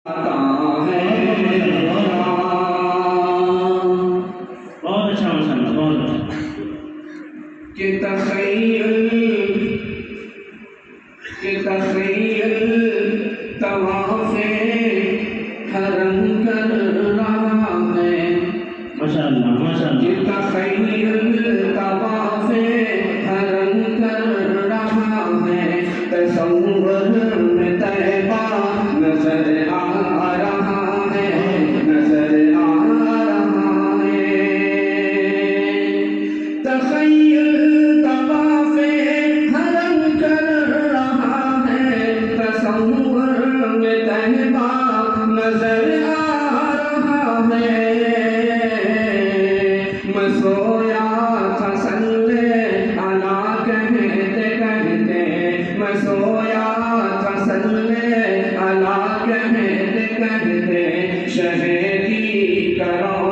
بہت اچھا ماشاءاللہ، بہت اچھا کہ تخیل طواف حرم کر رہا ہے، ماشاءاللہ ماشاءاللہ، کہ تخیل طواف حرم کر رہا ہے، تصور میں طیبہ نظر آ رہا ہے، نظر آ رہا ہے۔ تخیل طواف حرم کر رہا ہے، تصور میں طیبہ نظر آ رہا ہے۔ میں سویا تھا صلی اللہ کہتے کہتے، میں سویا تھا صلی اللہ کہتے کہتے، شہیدی کرو